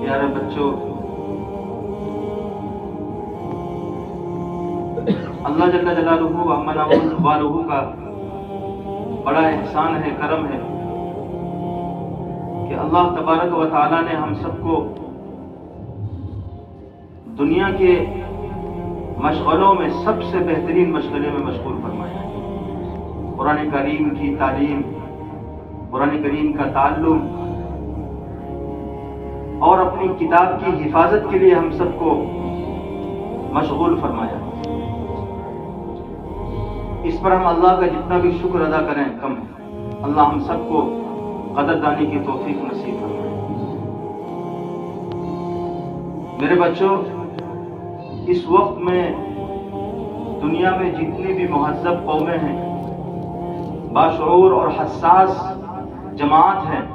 پیارے بچوں، اللہ جل جلالہ و عمّ والہ کا بڑا احسان ہے، کرم ہے کہ اللہ تبارک و تعالیٰ نے ہم سب کو دنیا کے مشغلوں میں سب سے بہترین مشغلے میں مشغول فرمایا ہے۔ قرآن کریم کی تعلیم، قرآن کریم کا تعلم اور اپنی کتاب کی حفاظت کے لیے ہم سب کو مشغول فرمایا۔ اس پر ہم اللہ کا جتنا بھی شکر ادا کریں کم ہے۔ اللہ ہم سب کو قدردانی کی توفیق نصیب فرمائے۔ میرے بچوں، اس وقت میں دنیا میں جتنی بھی مہذب قومیں ہیں، باشعور اور حساس جماعت ہیں،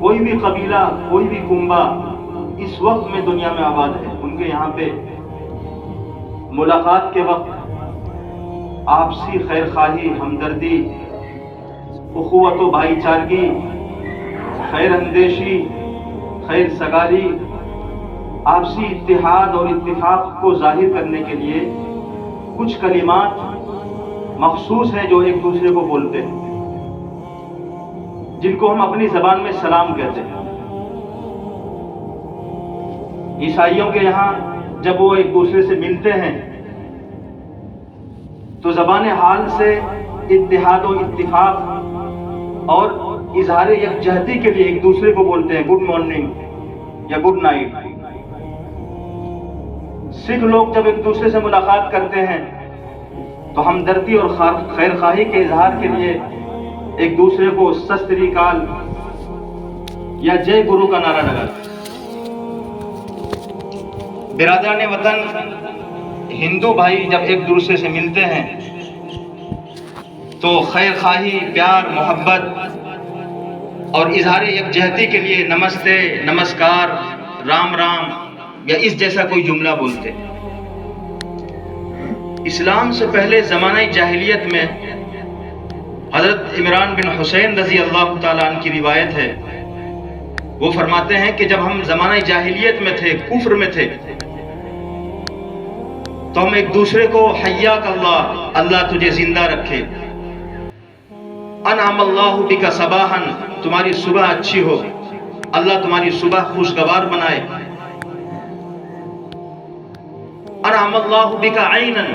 کوئی بھی قبیلہ، کوئی بھی کنبہ اس وقت میں دنیا میں آباد ہے، ان کے یہاں پہ ملاقات کے وقت آپسی خیر خواہی، ہمدردی، اخوت و بھائی چارگی، خیر اندیشی، خیر سگالی، آپسی اتحاد اور اتفاق کو ظاہر کرنے کے لیے کچھ کلمات مخصوص ہیں جو ایک دوسرے کو بولتے ہیں، جن کو ہم اپنی زبان میں سلام کہتے ہیں۔ عیسائیوں کے یہاں جب وہ ایک دوسرے سے ملتے ہیں تو زبان حال سے اتحاد و اتفاق اور اظہار یکجہتی کے لیے ایک دوسرے کو بولتے ہیں گڈ مارننگ یا گڈ نائٹ۔ سکھ لوگ جب ایک دوسرے سے ملاقات کرتے ہیں تو ہمدردی اور خیر خواہی کے اظہار کے لیے ایک دوسرے کو ست سری اکال یا جے گرو کا نعرہ لگاتے ہیں۔ برادران وطن، ہندو بھائی جب ایک دوسرے سے ملتے ہیں تو خیر خواہی، پیار، محبت اور اظہار یکجہتی کے لیے نمستے، نمسکار، رام رام یا اس جیسا کوئی جملہ بولتے ہیں۔ اسلام سے پہلے زمانہ جاہلیت میں حضرت عمران بن حسین رضی اللہ تعالیٰ عنہ کی روایت ہے، وہ فرماتے ہیں کہ جب ہم زمانہ جاہلیت میں تھے، کفر میں تھے، تو ہم ایک دوسرے کو حیاک اللہ، اللہ تجھے زندہ رکھے، انعم اللہ بک صباحا، تمہاری صبح اچھی ہو، اللہ تمہاری صبح خوشگوار بنائے، انعم اللہ بک عینا،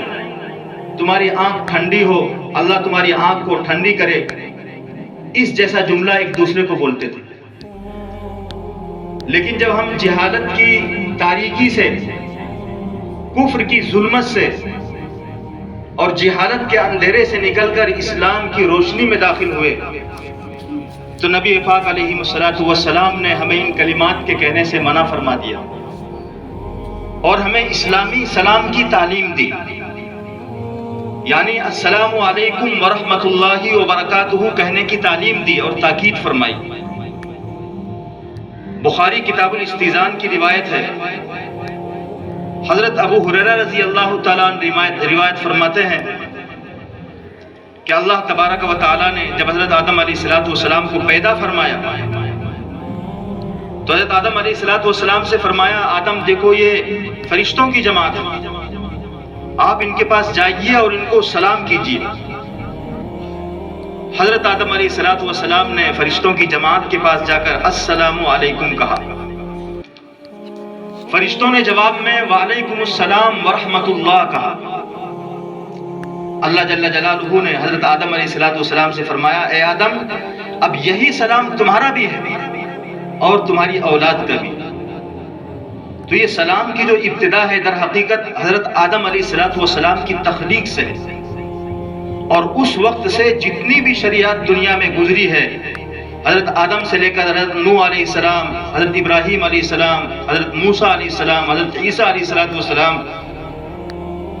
تمہاری آنکھ ٹھنڈی ہو، اللہ تمہاری آنکھ کو ٹھنڈی کرے، اس جیسا جملہ ایک دوسرے کو بولتے تھے۔ لیکن جب ہم جہالت کی تاریکی سے، کفر کی ظلمت سے اور جہالت کے اندھیرے سے نکل کر اسلام کی روشنی میں داخل ہوئے تو نبی پاک علیہ الصلوۃ والسلام نے ہمیں ان کلمات کے کہنے سے منع فرما دیا اور ہمیں اسلامی سلام کی تعلیم دی، یعنی السلام علیکم ورحمۃ اللہ وبرکاتہ کہنے کی تعلیم دی اور تاکید فرمائی۔ بخاری کتاب الاستئذان کی روایت ہے، حضرت ابو ہریرہ رضی اللہ تعالیٰ عنہ روایت فرماتے ہیں کہ اللہ تبارک و تعالیٰ نے جب حضرت آدم علیہ السلام کو پیدا فرمایا تو حضرت آدم علیہ السلام سے فرمایا، آدم دیکھو یہ فرشتوں کی جماعت ہے، آپ ان کے پاس جائیے اور ان کو سلام کیجیے۔ حضرت آدم علیہ السلام نے فرشتوں کی جماعت کے پاس جا کر السلام علیکم کہا، فرشتوں نے جواب میں وعلیکم السلام ورحمۃ اللہ کہا۔ اللہ جل جلالہ نے حضرت آدم علیہ السلام سے فرمایا، اے آدم، اب یہی سلام تمہارا بھی ہے اور تمہاری اولاد کا بھی۔ تو یہ سلام کی جو ابتدا ہے در حقیقت حضرت آدم علیہ السلام کی تخلیق سے ہے، اور اس وقت سے جتنی بھی شریعت دنیا میں گزری ہے، حضرت آدم سے لے کر حضرت نوح علیہ السلام، حضرت ابراہیم علیہ السلام، حضرت موسیٰ علیہ السلام، حضرت عیسیٰ علیہ السلام،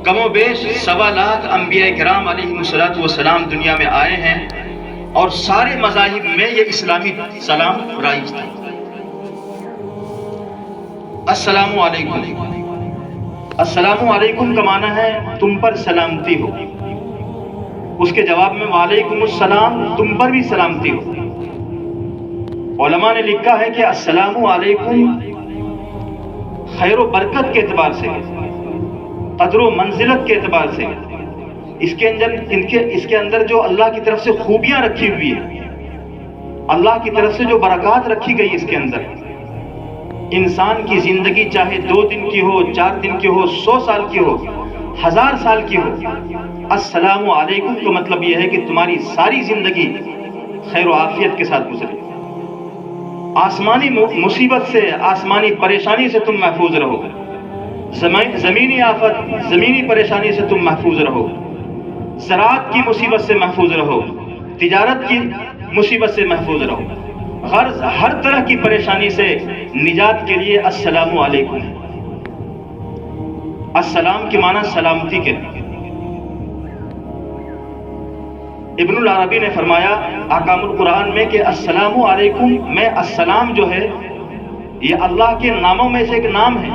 کم و بیش 1.25 لاکھ انبیاء کرام علیہ السلام دنیا میں آئے ہیں، اور سارے مذاہب میں یہ اسلامی سلام رائج تھا۔ السلام علیکم، السلام علیکم کا معنی ہے تم پر سلامتی ہو، اس کے جواب میں وعلیکم السلام، تم پر بھی سلامتی ہو۔ علماء نے لکھا ہے کہ السلام علیکم خیر و برکت کے اعتبار سے، قدر و منزلت کے اعتبار سے، اس کے اندر جو اللہ کی طرف سے خوبیاں رکھی ہوئی ہیں، اللہ کی طرف سے جو برکات رکھی گئی اس کے اندر، انسان کی زندگی چاہے 2 دن کی ہو، 4 دن کی ہو، 100 سال کی ہو، 1000 سال کی ہو، السلام علیکم کا مطلب یہ ہے کہ تمہاری ساری زندگی خیر و عافیت کے ساتھ گزرے، آسمانی مصیبت سے، آسمانی پریشانی سے تم محفوظ رہو، زمینی آفت، زمینی پریشانی سے تم محفوظ رہو، زراعت کی مصیبت سے محفوظ رہو، تجارت کی مصیبت سے محفوظ رہو، غرض ہر طرح کی پریشانی سے نجات کے لیے السلام علیکم۔ السلام کے معنی سلامتی کے۔ ابن العربی نے فرمایا احکام القرآن میں کہ السلام علیکم میں السلام جو ہے یہ اللہ کے ناموں میں سے ایک نام ہے،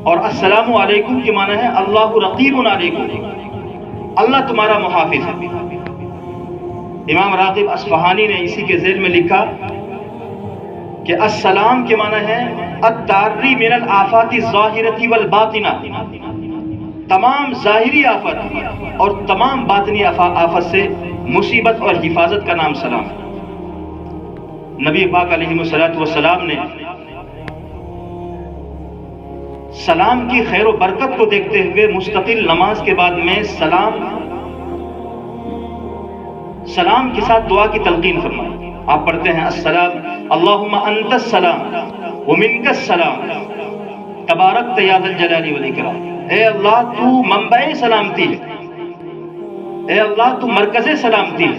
اور السلام علیکم کے معنی ہے اللہ رقیب علیکم، اللہ تمہارا محافظ ہے۔ امام راغب اصفہانی نے اسی کے ذیل میں لکھا کہ السلام کے معنی ہے التعری من الآفات الظاہرۃ والباطنہ، تمام ظاہری آفت اور تمام باطنی آفت سے مصیبت اور حفاظت کا نام سلام۔ نبی پاک علیہ الصلوۃ والسلام نے سلام کی خیر و برکت کو دیکھتے ہوئے مستقل نماز کے بعد میں سلام کے ساتھ دعا کی تلقین فرمائی۔ آپ پڑھتے ہیں السلام اللہم انت السلام ومنک السلام تبارکت یا ذا الجلال والاکرام، اے اللہ تو منبع سلامتی ہے، اے اللہ تو مرکز سلامتی ہے،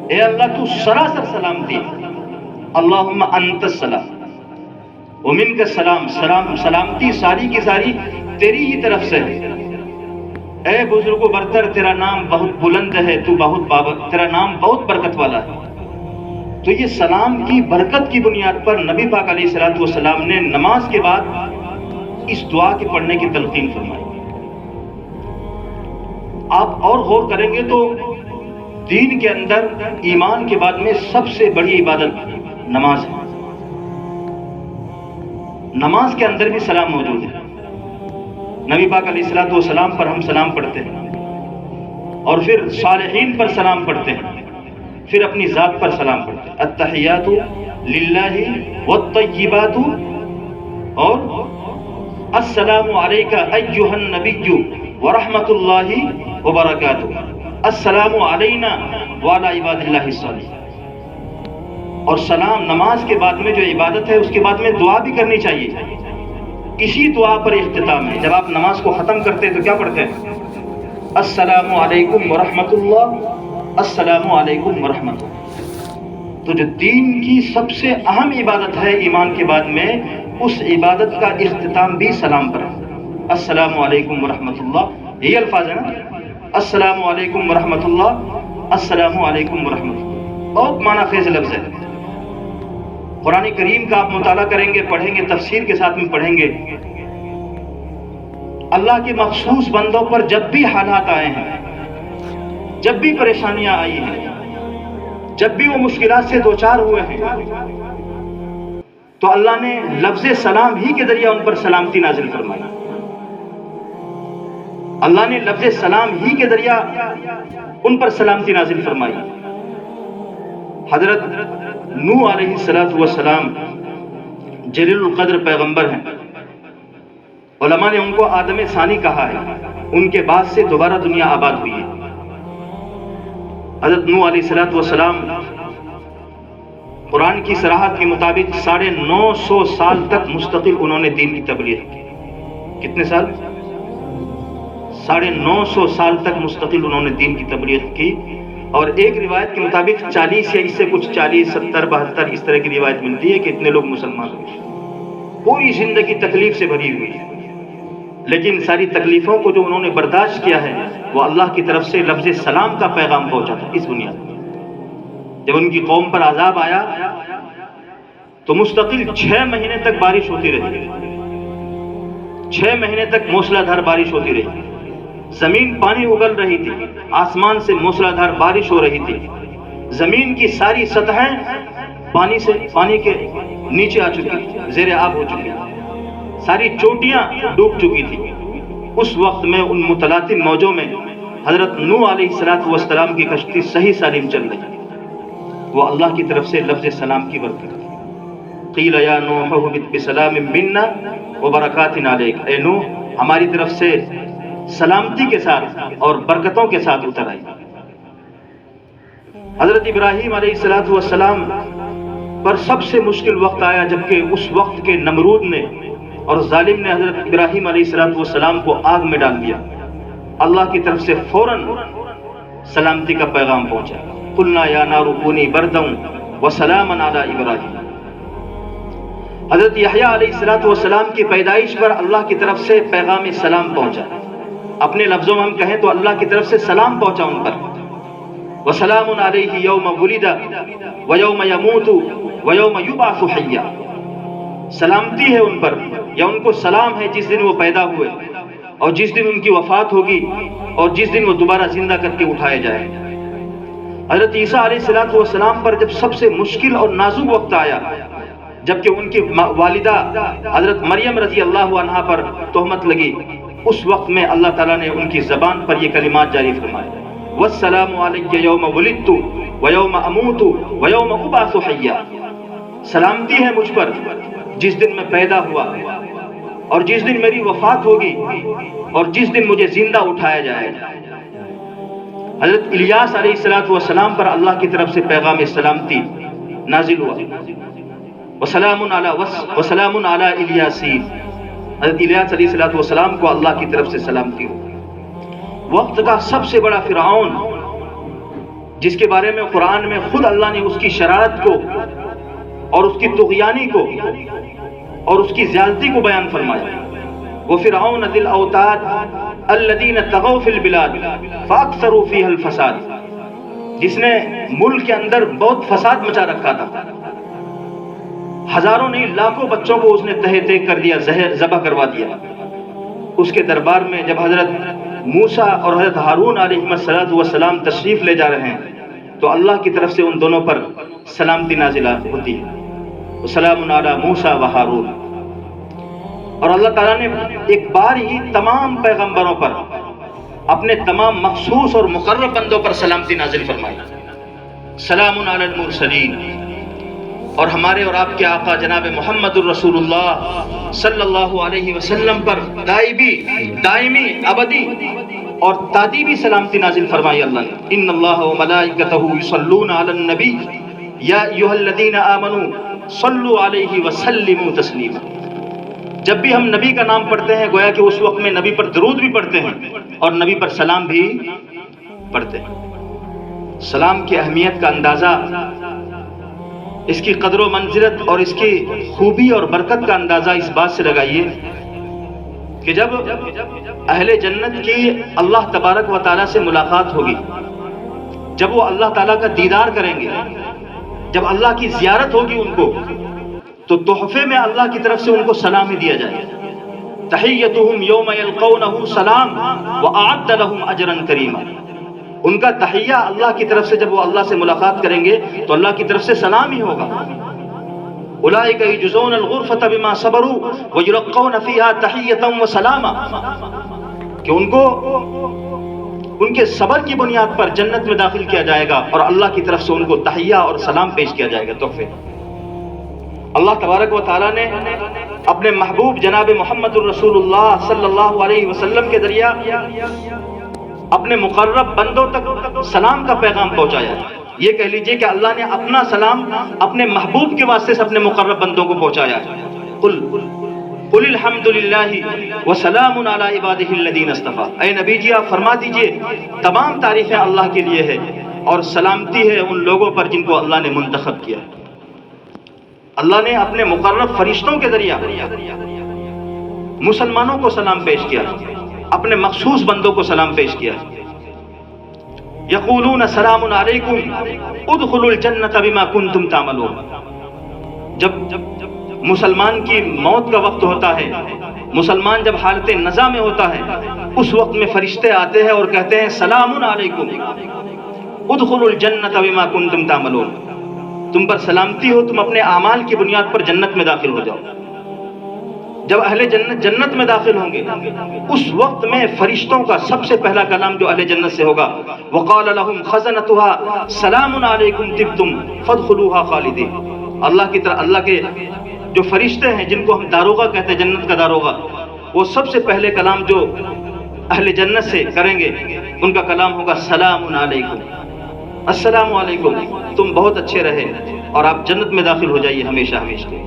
اے اللہ تو سراسر سلامتی ہے، اللہم انت السلام ومنک السلام، سلامتی ساری کی ساری تیری ہی طرف سے ہے، اے بزرگ و برتر تیرا نام بہت بلند ہے، تیرا نام بہت برکت والا ہے۔ تو یہ سلام کی برکت کی بنیاد پر نبی پاک علیہ الصلوۃ والسلام نے نماز کے بعد اس دعا کے پڑھنے کی تلقین فرمائی۔ آپ اور غور کریں گے تو دین کے اندر ایمان کے بعد میں سب سے بڑی عبادت نماز ہے، نماز کے اندر بھی سلام موجود ہے۔ نبی پاک علیہ الصلوۃ والسلام پر ہم سلام پڑھتے ہیں، اور پھر صالحین پر سلام پڑھتے ہیں، پھر اپنی ذات پر سلام پڑھتے ہیں، التحیات للہ والطیبات، اور السلام علیک ایھا النبی ورحمۃ اللہ وبرکاتہ، السلام علینا وعلی عباد اللہ الصالحین۔ اور سلام نماز کے بعد میں جو عبادت ہے اس کے بعد میں دعا بھی کرنی چاہیے۔ کسی دعا پر اختتام ہے، جب آپ نماز کو ختم کرتے ہیں تو کیا پڑھتے ہیں؟ السلام علیکم ورحمۃ اللہ، السلام علیکم ورحمۃ اللہ۔ تو جو دین کی سب سے اہم عبادت ہے ایمان کے بعد میں، اس عبادت کا اختتام بھی سلام پر ہے۔ السلام علیکم ورحمۃ اللہ، یہ الفاظ ہے نا، السلام علیکم ورحمۃ اللہ، السلام علیکم ورحمۃ اللہ، بہت معنی خیز لفظ ہے۔ قرآن کریم کا آپ مطالعہ کریں گے، پڑھیں گے، تفسیر کے ساتھ میں پڑھیں گے، اللہ کے مخصوص بندوں پر جب بھی حالات آئے ہیں، جب بھی پریشانیاں آئی ہیں، جب بھی وہ مشکلات سے دوچار ہوئے ہیں، تو اللہ نے لفظ سلام ہی کے ذریعے ان پر سلامتی نازل فرمائی۔ اللہ نے لفظ سلام ہی کے ذریعہ ان پر سلامتی نازل فرمائی۔ حضرت نوح علیہ السلام جلیل القدر پیغمبر ہیں، علماء نے ان کو آدم ثانی کہا ہے، ان کے بعد سے دوبارہ دنیا آباد ہوئی ہے۔ حضرت نوح علیہ السلام قرآن کی صراحت کے مطابق 950 سال تک مستقل انہوں نے دین کی تبلیغ کی۔ کتنے سال؟ 950 سال تک مستقل انہوں نے دین کی تبلیغ کی، اور ایک روایت کے مطابق 40 یا اس سے کچھ 40 70 72 اس طرح کی روایت ملتی ہے کہ اتنے لوگ مسلمان ہوئے۔ پوری زندگی تکلیف سے بھری ہوئی ہے، لیکن ساری تکلیفوں کو جو انہوں نے برداشت کیا ہے وہ اللہ کی طرف سے لفظ سلام کا پیغام پہنچا تھا۔ اس بنیاد پر جب ان کی قوم پر عذاب آیا تو مستقل 6 مہینے تک بارش ہوتی رہی، 6 مہینے تک موسلا دھار بارش ہوتی رہی، زمین پانی اگل رہی تھی، آسمان سے موسلا دھار بارش ہو رہی تھی، زمین کی ساری سطحیں پانی کے نیچے آ چکی تھی، زیر آب ہو چکی تھی، ساری چوٹیاں ڈوب چکی تھی۔ اس وقت میں ان متلاطم موجوں میں حضرت نوح علیہ السلام کی کشتی صحیح سالم چل رہی، وہ اللہ کی طرف سے لفظ سلام کی برکت تھی۔ قیل یا نوح اہبط بسلام منا وبرکات علیک، اے نوح ہماری طرف سے سلامتی کے ساتھ اور برکتوں کے ساتھ اتر آئی۔ حضرت ابراہیم علیہ السلام پر سب سے مشکل وقت آیا جبکہ اس وقت کے نمرود نے اور ظالم نے حضرت ابراہیم علیہ السلام کو آگ میں ڈال دیا۔ اللہ کی طرف سے فوراً سلامتی کا پیغام پہنچا، قلنا یا نار کونی بردا وسلاما علی ابراہیم۔ حضرت یحییٰ علیہ السلام کی پیدائش پر اللہ کی طرف سے پیغام سلام پہنچا، اپنے لفظوں میں ہم کہیں تو اللہ کی طرف سے سلام پہنچا ان پر، وسلام علیہ یوم ولد ویوم یموت ویوم یبعث حیا، سلامتی ہے ان پر یا ان کو سلام ہے جس دن وہ پیدا ہوئے اور جس دن ان کی وفات ہوگی اور جس دن وہ دوبارہ زندہ کر کے اٹھائے جائیں۔ حضرت عیسیٰ علیہ السلام پر جب سب سے مشکل اور نازک وقت آیا جبکہ ان کی والدہ حضرت مریم رضی اللہ عنہا پر تہمت لگی، اس وقت میں اللہ تعالیٰ نے ان کی زبان پر یہ کلمات جاری فرمائے، والسلام علی یوم ولدت ویوم اموت ویوم ابعث حیا، سلامتی ہے مجھ پر جس دن میں پیدا ہوا اور جس دن میری وفات ہوگی اور جس دن مجھے زندہ اٹھایا جائے گا۔ حضرت الیاس علیہ السلام پر اللہ کی طرف سے پیغام سلامتی نازل ہوا، وسلام علی الیاسین، حضرت الیاس علیہ السلام کو اللہ کی طرف سے سلامتی ہو۔ وقت کا سب سے بڑا فرعون جس کے بارے میں قرآن میں خود اللہ نے اس کی شرارت کو اور اس کی طغیانی کو اور اس کی زیادتی کو بیان فرمایا، وہ فرعون ذی الاوتاد الذین طغوا فی البلاد فاکثروا فیہا الفساد، جس نے ملک کے اندر بہت فساد مچا رکھا تھا، ہزاروں نہیں لاکھوں بچوں کو اس نے تہہ تیگ کر دیا، ذبح کروا دیا۔ اس کے دربار میں جب حضرت موسیٰ اور حضرت ہارون علیہ السلام تشریف لے جا رہے ہیں تو اللہ کی طرف سے ان دونوں پر سلامتی نازل ہوتی ہے، وسلام علی موسیٰ و ہارون۔ اور اللہ تعالیٰ نے ایک بار ہی تمام پیغمبروں پر اپنے تمام مخصوص اور مقرب بندوں پر سلامتی نازل فرمائی، سلام علی المرسلین۔ اور ہمارے اور آپ کے آقا جناب محمد الرسول اللہ صلی اللہ علیہ وسلم پر دائمی ابدی اور تادیبی سلامتی نازل فرمائی اللہ نے، ان اللہ و ملائکتہ یصلون علی النبی یا ایھا الذین آمنوا صلوا علیہ وسلموا تسلیما۔ جب بھی ہم نبی کا نام پڑھتے ہیں گویا کہ اس وقت میں نبی پر درود بھی پڑھتے ہیں اور نبی پر سلام بھی پڑھتے ہیں۔ سلام کی اہمیت کا اندازہ، اس کی قدر و منزلت اور اس کی خوبی اور برکت کا اندازہ اس بات سے لگائیے کہ جب اہل جنت کی اللہ تبارک و تعالیٰ سے ملاقات ہوگی، جب وہ اللہ تعالیٰ کا دیدار کریں گے، جب اللہ کی زیارت ہوگی ان کو، تو تحفے میں اللہ کی طرف سے ان کو سلام ہی دیا جائے گا، تحیتہم یوم یلقونہ سلام وأعد لہم اجرا کریما۔ ان کا تحیہ اللہ کی طرف سے جب وہ اللہ سے ملاقات کریں گے تو اللہ کی طرف سے سلام ہی ہوگا، اولئک یجزون الغرفۃ بما صبروا ویلقون فیہا تحیۃ وسلاما، کہ ان کو ان کے صبر کی بنیاد پر جنت میں داخل کیا جائے گا اور اللہ کی طرف سے ان کو تحیہ اور سلام پیش کیا جائے گا، تحفے۔ اللہ تبارک و تعالیٰ نے اپنے محبوب جناب محمد الرسول اللہ صلی اللہ علیہ وسلم کے ذریعہ اپنے مقرب بندوں تک سلام کا پیغام پہنچایا۔ یہ کہہ لیجئے کہ اللہ نے اپنا سلام اپنے محبوب کے واسطے سے اپنے مقرب بندوں کو پہنچایا۔ قل الحمد للہ وسلام علی عبادہ الذین اصطفیٰ، اے نبی جی آپ فرما دیجئے تمام تعریفیں اللہ کے لیے ہے اور سلامتی ہے ان لوگوں پر جن کو اللہ نے منتخب کیا۔ اللہ نے اپنے مقرب فرشتوں کے ذریعہ مسلمانوں کو سلام پیش کیا، اپنے مخصوص بندوں کو سلام پیش کیا۔ یقولون سلام علیکم ادخلوا الجنۃ بما کنتم تعملون۔ جب مسلمان کی موت کا وقت ہوتا ہے، مسلمان جب حالت نزا میں ہوتا ہے، اس وقت میں فرشتے آتے ہیں اور کہتے ہیں سلام علیکم ادخلوا الجنۃ بما کنتم تعملون، تم پر سلامتی ہو، تم اپنے اعمال کی بنیاد پر جنت میں داخل ہو جاؤ۔ جب اہل جنت جنت میں داخل ہوں گے اس وقت میں فرشتوں کا سب سے پہلا کلام جو اہل جنت سے ہوگا، وقال لهم خزنتها سلام علیکم طبتم فادخلوها خالدین۔ اللہ کے جو فرشتے ہیں جن کو ہم داروغہ کہتے ہیں، جنت کا داروغہ، وہ سب سے پہلے کلام جو اہل جنت سے کریں گے ان کا کلام ہوگا سلام علیکم، السلام علیکم، تم بہت اچھے رہے اور آپ جنت میں داخل ہو جائیے ہمیشہ ہمیشہ کے۔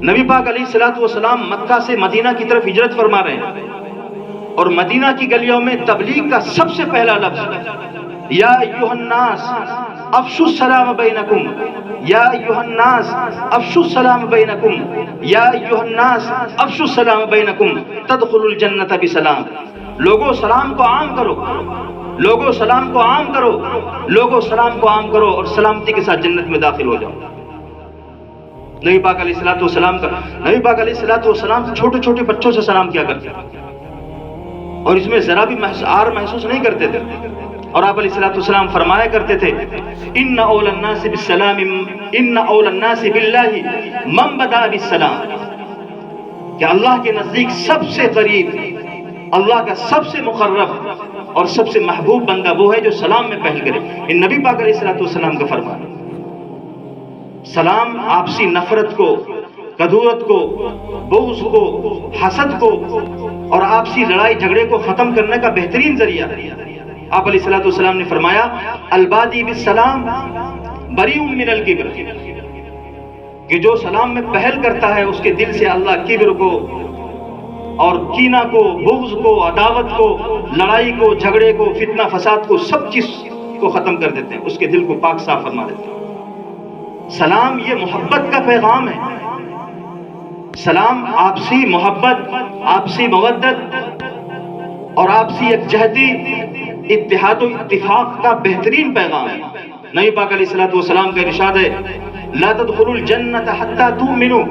نبی پاک علیہ الصلوۃ والسلام مکہ سے مدینہ کی طرف ہجرت فرما رہے ہیں اور مدینہ کی گلیوں میں تبلیغ کا سب سے پہلا لفظ یا ایھا الناس افشوا السلام بینکم، یا ایھا الناس افشوا السلام بینکم، یا ایھا الناس افشوا السلام بینکم تدخلوا الجنۃ بسلام۔ لوگوں سلام کو عام کرو، لوگوں سلام کو عام کرو، لوگوں سلام کو عام کرو اور سلامتی کے ساتھ جنت میں داخل ہو جاؤ۔ نبی پاک علیہ الصلوۃ والسلام کا نبی پاک علیہ الصلوۃ والسلام چھوٹے چھوٹے بچوں سے سلام کیا کرتے اور اس میں ذرا بھی آر محسوس نہیں کرتے تھے، اور آپ علیہ الصلوۃ والسلام فرمایا کرتے تھے ان اول الناس بالسلام ان اول الناس باللہ من بدا بالسلام، کہ اللہ کے نزدیک سب سے قریب، اللہ کا سب سے مقرب اور سب سے محبوب بندہ وہ ہے جو سلام میں پہل کرے۔ ان نبی پاک علیہ الصلوۃ والسلام کا فرمان، سلام آپسی نفرت کو، کدورت کو، بغض کو، حسد کو اور آپسی لڑائی جھگڑے کو ختم کرنے کا بہترین ذریعہ ہے۔ آپ علیہ الصلوۃ والسلام نے فرمایا البادی بالسلام بریء من الکبر، کہ جو سلام میں پہل کرتا ہے اس کے دل سے اللہ کبر کو اور کینہ کو، بغض کو، عداوت کو، لڑائی کو، جھگڑے کو، فتنہ فساد کو، سب چیز کو ختم کر دیتے ہیں، اس کے دل کو پاک صاف فرما دیتے ہیں۔ سلام یہ محبت کا پیغام ہے، سلام آپسی محبت، آپسی مودت اور آپسی یکجہتی، اتحاد و اتفاق کا بہترین پیغام ہے۔ نبی پاک علیہ الصلوۃ والسلام کا ارشاد ہے لا تدخلوا الجنۃ حتی تؤمنوا،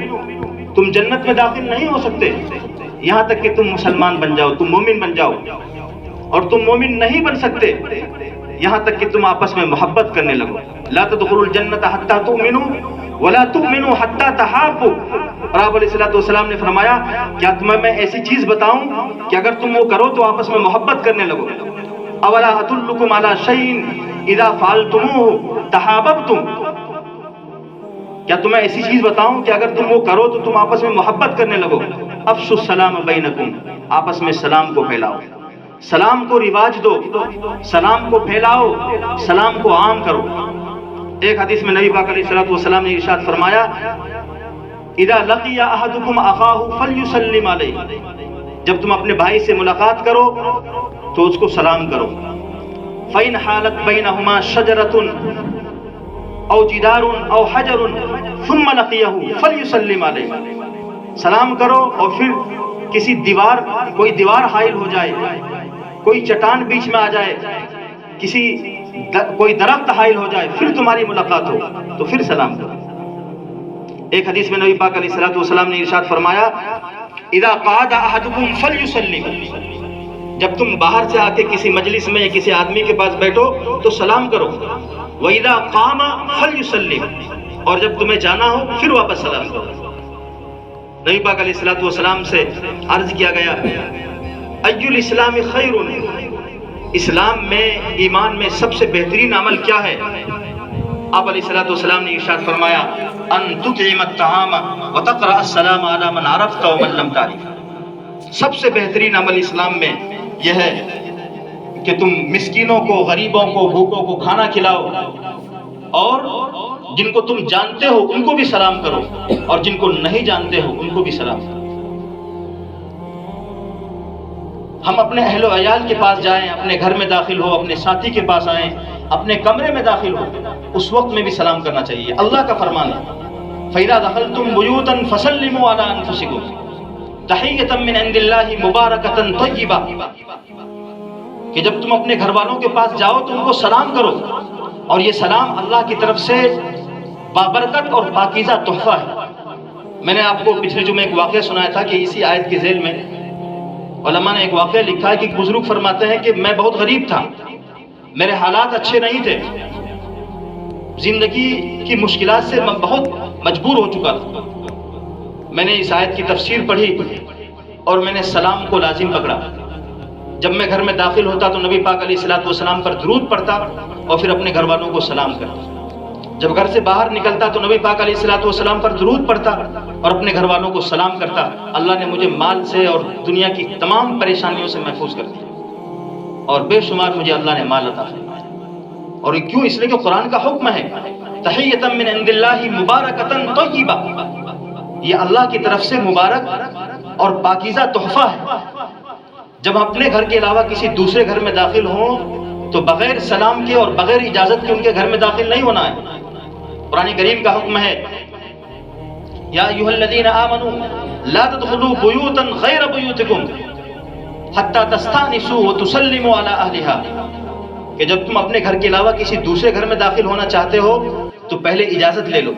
تم جنت میں داخل نہیں ہو سکتے یہاں تک کہ تم مسلمان بن جاؤ، تم مومن بن جاؤ، اور تم مومن نہیں بن سکتے یہاں تک کہ تم آپس میں محبت کرنے لگو۔ لا تدخلوا الجنۃ حتی تؤمنوا ولا تؤمنوا حتی تحابوا، اور آپ علیہ الصلوۃ والسلام نے فرمایا کیا تمہیں میں ایسی چیز بتاؤں کہ اگر تم وہ کرو تو آپس میں محبت کرنے لگو؟ اولا ادلکم علی شیء اذا فعلتموه تحاببتم، کیا تمہیں ایسی چیز بتاؤں کہ اگر تم وہ کرو تو تم آپس میں محبت کرنے لگو؟ افشوا السلام بینکم، آپس میں سلام کو پھیلاؤ، سلام کو رواج دو، سلام کو پھیلاؤ، سلام کو عام کرو۔ ایک حدیث میں نبی پاک علیہ الصلوۃ والسلام نے ارشاد فرمایا اذا لقی احدکم اخاہ فلیسلم علیہ، جب تم اپنے بھائی سے ملاقات کرو تو اس کو سلام کرو۔ فإن حالت بینہما شجرۃ او جدار او حجر ثم لقیہ فلیسلم علیہ، سلام کرو اور پھر کسی دیوار، کوئی دیوار حائل ہو جائے، کوئی چٹان بیچ میں آ جائے، کوئی درخت حائل ہو جائے، پھر تمہاری ملاقات ہو تو پھر سلام کرو۔ ایک حدیث میں نبی پاک علیہ الصلوۃ والسلام نے ارشاد فرمایا اذا قعد احدکم فلیسلم، جب تم باہر سے آ کے کسی مجلس میں یا کسی آدمی کے پاس بیٹھو تو سلام کرو۔ وَإِذَا قَامَ فَلْيُسَلِّمْ، اور جب تمہیں جانا ہو پھر واپس سلام کرو۔ نبی پاک علیہ الصلوۃ والسلام سے عرض کیا گیا اَيُّ الْإِسْلَامِ خَيْرٌ، اسلام میں، ایمان میں سب سے بہترین عمل کیا ہے؟ آپ علیہ الصلوۃ والسلام نے ارشاد فرمایا ان تطعم الطعام وتقرأ السلام علی من عرفت ومن لم تعرف، سب سے بہترین عمل اسلام میں یہ ہے کہ تم مسکینوں کو، غریبوں کو، بھوکوں کو کھانا کھلاؤ، اور جن کو تم جانتے ہو ان کو بھی سلام کرو، اور جن کو نہیں جانتے ہو ان کو بھی سلام کرو۔ ہم اپنے اہل و عیال کے پاس جائیں، اپنے گھر میں داخل ہو، اپنے ساتھی کے پاس آئیں، اپنے کمرے میں داخل ہو، اس وقت میں بھی سلام کرنا چاہیے۔ اللہ کا فرمان ہے فَإِذَا دَخَلْتُمْ بُيُوتًا فَسَلِّمُوا عَلَىٰ أَنفُسِكُمْ تَحِيَّةً مِّنْ عِندِ اللَّهِ مُبَارَكَةً طَيِّبَةً، کہ جب تم اپنے گھر والوں کے پاس جاؤ تو ان کو سلام کرو، اور یہ سلام اللہ کی طرف سے بابرکت اور پاکیزہ تحفہ ہے۔ میں نے آپ کو پچھلے جمعے ایک واقعہ سنایا تھا کہ اسی آیت کے ذیل میں علماء نے ایک واقعہ لکھا ہے کہ ایک بزرگ فرماتے ہیں کہ میں بہت غریب تھا، میرے حالات اچھے نہیں تھے، زندگی کی مشکلات سے میں بہت مجبور ہو چکا تھا. میں نے اس آیت کی تفسیر پڑھی اور میں نے سلام کو لازم پکڑا. جب میں گھر میں داخل ہوتا تو نبی پاک علیہ الصلوۃ والسلام پر درود پڑھتا اور پھر اپنے گھر والوں کو سلام کرتا. جب گھر سے باہر نکلتا تو نبی پاک علیہ الصلوۃ والسلام پر درود پڑھتا اور اپنے گھر والوں کو سلام کرتا. اللہ نے مجھے مال سے اور دنیا کی تمام پریشانیوں سے محفوظ کر دیا اور بے شمار مجھے اللہ نے مال عطا فرمایا. اور یہ کیوں؟ اس لیے کہ قرآن کا حکم ہے تحیۃ من عند اللہ مبارکۃ طیبہ. یہ اللہ کی طرف سے مبارک اور پاکیزہ تحفہ ہے. جب اپنے گھر کے علاوہ کسی دوسرے گھر میں داخل ہوں تو بغیر سلام کے اور بغیر اجازت کے ان کے گھر میں داخل نہیں ہونا ہے. قرآن کریم کا حکم ہے یا ایھا الذین آمنوا لا تدخلوا بیوتا غیر بیوتکم حتی تستأنسوا وتسلموا علی اہلها، کہ جب تم اپنے گھر کے علاوہ کسی دوسرے گھر میں داخل ہونا چاہتے ہو تو پہلے اجازت لے لو.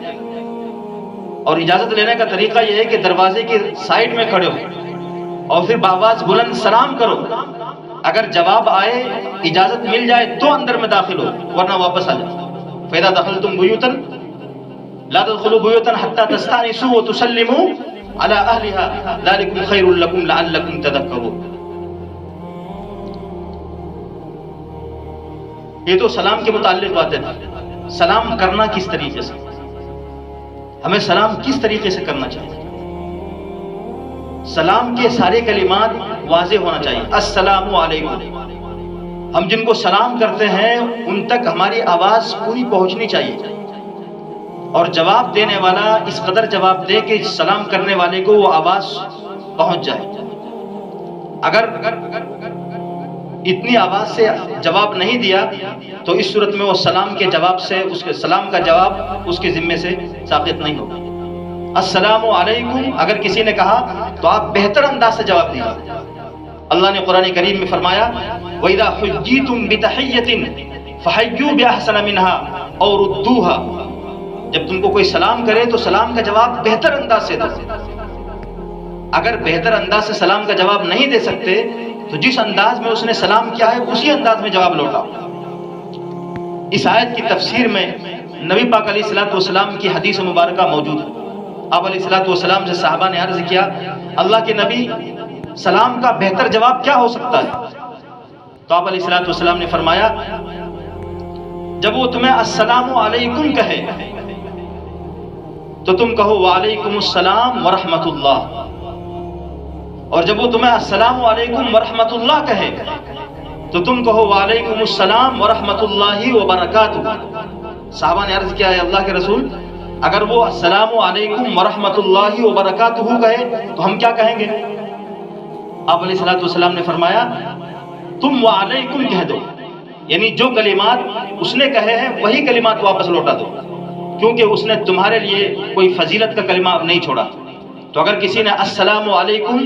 اور اجازت لینے کا طریقہ یہ ہے کہ دروازے کی سائڈ میں کھڑے ہو اور پھر بآواز بلند سلام کرو. اگر جواب آئے، اجازت مل جائے تو اندر میں داخل ہو، ورنہ واپس آ جاؤ. فَإِذَا دَخَلْتُمْ بُيُوتًا لَا تَدْخُلُوا بُيُوتًا حَتَّى تَسْتَأْنِسُوا وَتُسَلِّمُوا عَلَىٰ أَهْلِهَا ذَلِكُمْ خَيْرٌ لَكُمْ لَعَلَّكُمْ تَذَكَّرُونَ. یہ تو سلام کے متعلق باتیں تھیں. سلام کرنا کس طریقے سے، ہمیں سلام کس طریقے سے کرنا چاہیے. سلام کے سارے کلمات واضح ہونا چاہیے. السلام علیکم. ہم جن کو سلام کرتے ہیں ان تک ہماری آواز پوری پہنچنی چاہیے اور جواب دینے والا اس قدر جواب دے کہ سلام کرنے والے کو وہ آواز پہنچ جائے. اگر اتنی آواز سے جواب نہیں دیا تو اس صورت میں وہ سلام کے جواب سے، اس کے سلام کا جواب اس کے ذمے سے ساقط نہیں ہوگا. السلام علیکم اگر کسی نے کہا تو آپ بہتر انداز سے جواب دیجیے. اللہ نے قرآن کریم میں فرمایا وَإِذَا حُيِّيتُم بِتَحِيَّةٍ فَحَيُّوا بِأَحْسَنَ مِنْهَا أَوْ رُدُّوهَا. جب تم کو کوئی سلام کرے تو سلام کا جواب بہتر انداز سے دو. اگر بہتر انداز سے سلام کا جواب نہیں دے سکتے تو جس انداز میں اس نے سلام کیا ہے اسی انداز میں جواب لوٹاؤ. اس آیت کی تفسیر میں نبی پاک علیہ الصلوۃ والسلام کی حدیث مبارکہ موجود ہے. آپ علیہ الصلوۃ والسلام سے صحابہ نے عرض کیا اللہ کے نبی سلام کا بہتر جواب کیا ہو سکتا ہے؟ تو آپ علیہ الصلوۃ والسلام نے فرمایا جب وہ تمہیں السلام علیکم کہے تو تم کہو وعلیکم السلام ورحمۃ اللہ، اور جب وہ تمہیں السلام علیکم ورحمۃ اللہ کہے تو تم کہو وعلیکم السلام ورحمۃ اللہ وبرکاتہ. صحابہ نے عرض کیا ہے اللہ کے رسول اگر وہ السلام علیکم ورحمۃ اللہ وبرکاتہ کہے تو ہم کیا کہیں گے؟ آپ علیہ الصلوۃ والسلام نے فرمایا تم وعلیکم کہہ دو، یعنی جو کلمات اس نے کہے ہیں وہی کلمات واپس لوٹا دو، کیونکہ اس نے تمہارے لیے کوئی فضیلت کا کلمہ نہیں چھوڑا. تو اگر کسی نے السلام علیکم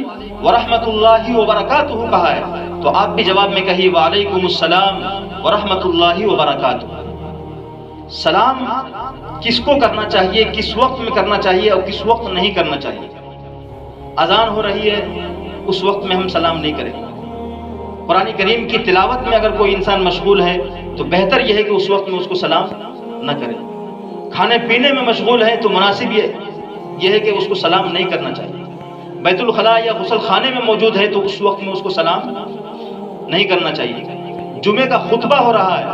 ورحمۃ اللہ وبرکاتہ کہا ہے تو آپ بھی جواب میں کہیے وعلیکم السلام ورحمۃ اللہ وبرکاتہ. سلام کس کو کرنا چاہیے، کس وقت میں کرنا چاہیے اور کس وقت نہیں کرنا چاہیے. اذان ہو رہی ہے اس وقت میں ہم سلام نہیں کریں. قرآن کریم کی تلاوت میں اگر کوئی انسان مشغول ہے تو بہتر یہ ہے کہ اس وقت میں اس کو سلام نہ کرے. کھانے پینے میں مشغول ہے تو مناسب یہ ہے کہ اس کو سلام نہیں کرنا چاہیے. بیت الخلاء یا غسل خانے میں موجود ہے تو اس وقت میں اس کو سلام نہیں کرنا چاہیے. جمعے کا خطبہ ہو رہا ہے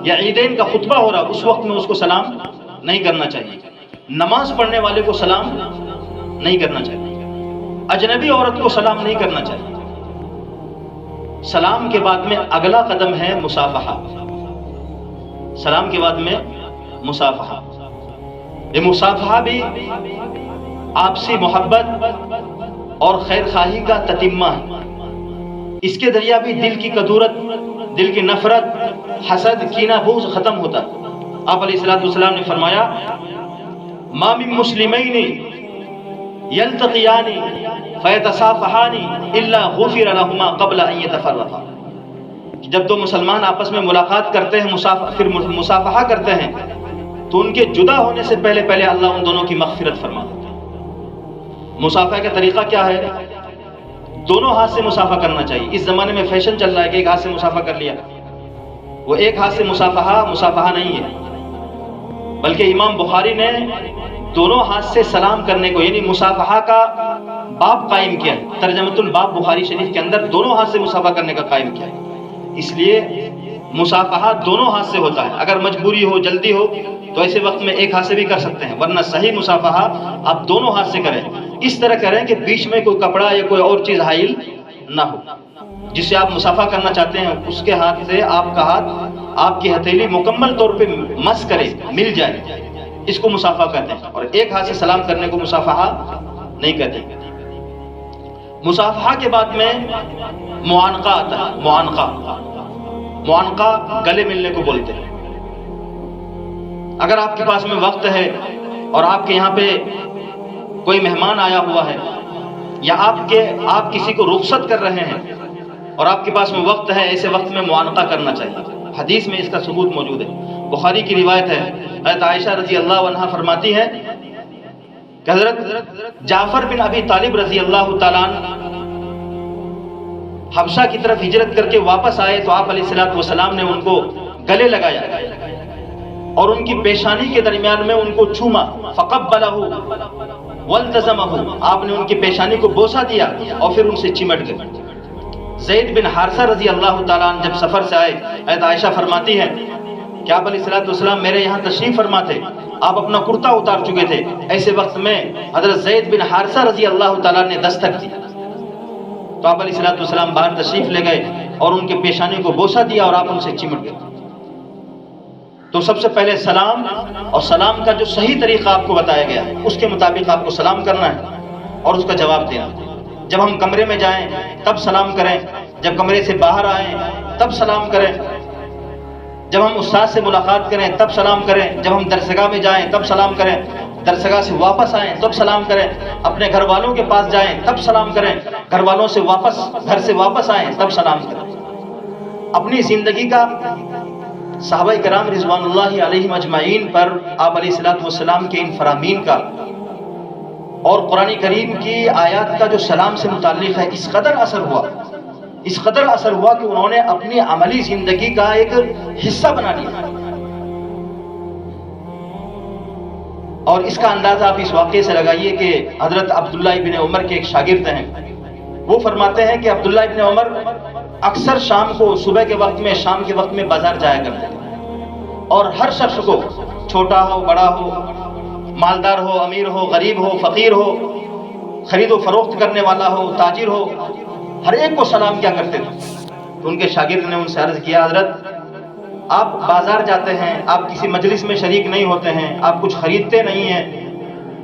یا عیدین کا خطبہ ہو رہا ہے اس وقت میں اس کو سلام نہیں کرنا چاہیے. نماز پڑھنے والے کو سلام نہیں کرنا چاہیے. اجنبی عورت کو سلام نہیں کرنا چاہیے. سلام کے بعد میں اگلا قدم ہے مصافحہ. سلام کے بعد میں مصافحہ. یہ مصافحہ بھی آپسی محبت اور خیر خواہی کا تتمہ ہے. اس کے ذریعہ بھی دل کی کدورت، دل کی نفرت، حسد، کینہ، بغض ختم ہوتا ہے. آپ علیہ الصلوۃ والسلام نے فرمایا ما من مسلمین یلتقیان فیتصافحان الا غفر لهما قبل ان یتفرقا. جب دو مسلمان آپس میں ملاقات کرتے ہیں پھر مصافحہ کرتے ہیں تو ان کے جدا ہونے سے پہلے اللہ ان دونوں کی مغفرت فرما دیتا ہے. مصافحہ کا طریقہ کیا ہے؟ دونوں ہاتھ سے مصافحہ کرنا چاہیے. اس زمانے میں فیشن چل رہا ہے کہ ایک ہاتھ سے مصافحہ کر لیا. وہ ایک ہاتھ سے مصافحہ نہیں ہے. بلکہ امام بخاری نے دونوں ہاتھ سے سلام کرنے کو یعنی مصافحہ کا باب قائم کیا ہے، ترجمۃ الباب بخاری شریف کے اندر دونوں ہاتھ سے مصافحہ کرنے کا قائم کیا ہے۔ اس لیے مصافحہ دونوں ہاتھ سے ہوتا ہے، اگر مجبوری ہو جلدی ہو تو ایسے وقت میں ایک ہاتھ سے بھی کر سکتے ہیں، ورنہ صحیح مصافحہ آپ دونوں ہاتھ سے کریں، اس طرح کریں کہ بیچ میں کوئی کپڑا یا کوئی اور چیز حائل نہ ہو۔ جس سے آپ مصافحہ کرنا چاہتے ہیں اس کے ہاتھ سے آپ کا ہاتھ، آپ کی ہتھیلی مکمل طور پہ مس کرے، مل جائے، اس کو مصافحہ کہتے ہیں، اور ایک ہاتھ سے سلام کرنے کو مصافحہ نہیں کہتے۔ مصافحہ کے بعد میں معانقہ آتا ہے، معانقہ گلے ملنے کو بولتے ہیں۔ اگر آپ کے پاس میں وقت ہے اور آپ کے یہاں پہ کوئی مہمان آیا ہوا ہے یا آپ کسی کو رخصت کر رہے ہیں اور آپ کے پاس میں وقت ہے، ایسے وقت میں معانقہ کرنا چاہیے۔ حدیث میں اس کا ثبوت موجود ہے، بخاری کی روایت ہے، حضرت عائشہ رضی اللہ عنہا فرماتی ہے کہ حضرت جعفر بن ابی طالب رضی اللہ تعالیٰ عنہ حبشہ کی طرف ہجرت کر کے واپس آئے تو آپ علیہ الصلوۃ والسلام نے ان کو گلے لگایا اور ان کی پیشانی کے درمیان میں ان کو چوما، فقبلہ والتزمہ، آپ نے ان کی پیشانی کو بوسہ دیا اور پھر ان سے چمٹ گئے۔ زید بن حارثہ رضی اللہ تعالیٰ عنہ جب سفر سے آئے، حضرت عائشہ فرماتی ہیں کہ آپ علیہ الصلوۃ والسلام میرے یہاں تشریف فرما تھے، آپ اپنا کرتا اتار چکے تھے، ایسے وقت میں حضرت زید بن حارثہ رضی اللہ تعالیٰ نے دستک دی تو آپ علیہ الصلوۃ والسلام باہر تشریف لے گئے اور ان کے پیشانی کو بوسہ دیا اور آپ ان سے چمٹ گئے۔ تو سب سے پہلے سلام، اور سلام کا جو صحیح طریقہ آپ کو بتایا گیا ہے اس کے مطابق آپ کو سلام کرنا ہے اور اس کا جواب دینا۔ جب ہم کمرے میں جائیں تب سلام کریں، جب کمرے سے باہر آئیں تب سلام کریں، جب ہم استاد سے ملاقات کریں تب سلام کریں، جب ہم درسگاہ میں جائیں تب سلام کریں، درسگاہ سے واپس آئیں تب سلام کریں، اپنے گھر والوں کے پاس جائیں تب سلام کریں، گھر والوں سے گھر سے واپس آئیں تب سلام کریں۔ اپنی زندگی کا صحابہ کرام رضوان اللہ علیہم اجمعین پر آپ علیہ الصلوۃ والسلام کے ان فرامین کا اور قرآن کریم کی آیات کا جو سلام سے متعلق ہے اس قدر اثر ہوا کہ انہوں نے اپنی عملی زندگی کا ایک حصہ بنا لیا۔ اور اس کا اندازہ آپ اس واقعے سے لگائیے کہ حضرت عبداللہ ابن عمر کے ایک شاگرد ہیں، وہ فرماتے ہیں کہ عبداللہ ابن عمر اکثر شام کو صبح کے وقت میں، شام کے وقت میں بازار جایا کرتے تھے اور ہر شخص کو، چھوٹا ہو بڑا ہو، مالدار ہو امیر ہو غریب ہو فقیر ہو، خرید و فروخت کرنے والا ہو تاجر ہو، ہر ایک کو سلام کیا کرتے تھے۔ تو ان کے شاگرد نے ان سے عرض کیا، حضرت آپ بازار جاتے ہیں، آپ کسی مجلس میں شریک نہیں ہوتے ہیں، آپ کچھ خریدتے نہیں ہیں،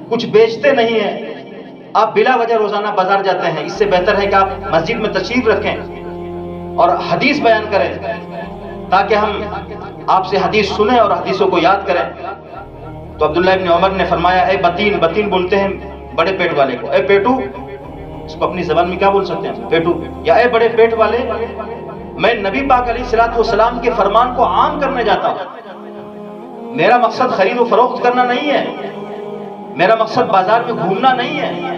کچھ بیچتے نہیں ہیں، آپ بلا وجہ روزانہ بازار جاتے ہیں، اس سے بہتر ہے کہ آپ مسجد میں تشریف رکھیں اور حدیث بیان کریں تاکہ ہم آپ سے حدیث سنیں اور حدیثوں کو یاد کریں۔ تو عبداللہ ابن عمر نے فرمایا، اے بطین بولتے ہیں بڑے پیٹ والے کو، اے پیٹو، اس کو اپنی زبان میں کیا بول سکتے ہیں، پیٹو، یا اے بڑے پیٹ والے، میں نبی پاک علیہ الصلوۃ والسلام کے فرمان کو عام کرنے جاتا ہوں، میرا مقصد خرید و فروخت کرنا نہیں ہے، میرا مقصد بازار میں گھومنا نہیں ہے،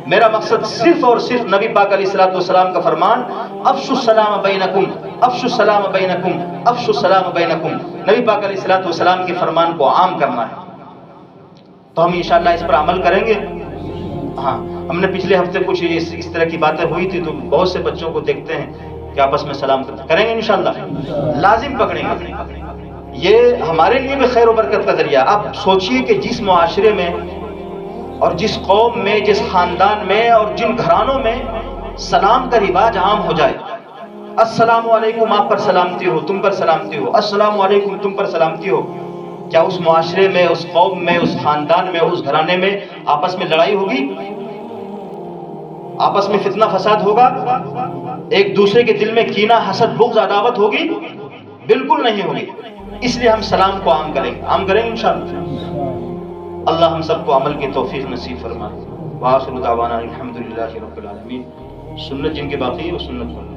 میرا مقصد صرف اور صرف نبی پاک علیہ الصلوۃ والسلام کا فرمان، افشوا السلام بینکم، افشوا السلام بینکم، افشوا السلام بینکم، نبی پاک علیہ الصلوۃ والسلام کے فرمان کو عام کرنا ہے۔ تو ہم انشاءاللہ اس پر عمل کریں گے۔ ہاں، ہم نے پچھلے ہفتے کچھ اس طرح کی باتیں ہوئی تھی تو بہت سے بچوں کو دیکھتے ہیں کہ آپس میں سلام کریں گے، انشاءاللہ لازم پکڑیں گے، یہ ہمارے لیے بھی خیر و برکت کا ذریعہ۔ آپ سوچئے کہ جس معاشرے میں اور جس قوم میں، جس خاندان میں اور جن گھرانوں میں سلام کا رواج عام ہو جائے، السلام علیکم آپ پر سلامتی ہو، تم پر سلامتی ہو، السلام علیکم تم پر سلامتی ہو، کیا اس معاشرے میں، اس قوم میں، اس خاندان میں، اس گھرانے میں آپس میں لڑائی ہوگی؟ آپس میں فتنہ فساد ہوگا؟ ایک دوسرے کے دل میں کینہ حسد بغض عداوت ہوگی؟ بالکل نہیں ہوگی۔ اس لیے ہم سلام کو عام کریں گے انشاءاللہ۔ اللہ ہم سب کو عمل کی توفیق نصیب فرمائے۔ وآخر دعوانا الحمدللہ رب العالمین۔ سنت جن کے باقی ہے وہ سنت فرمائے۔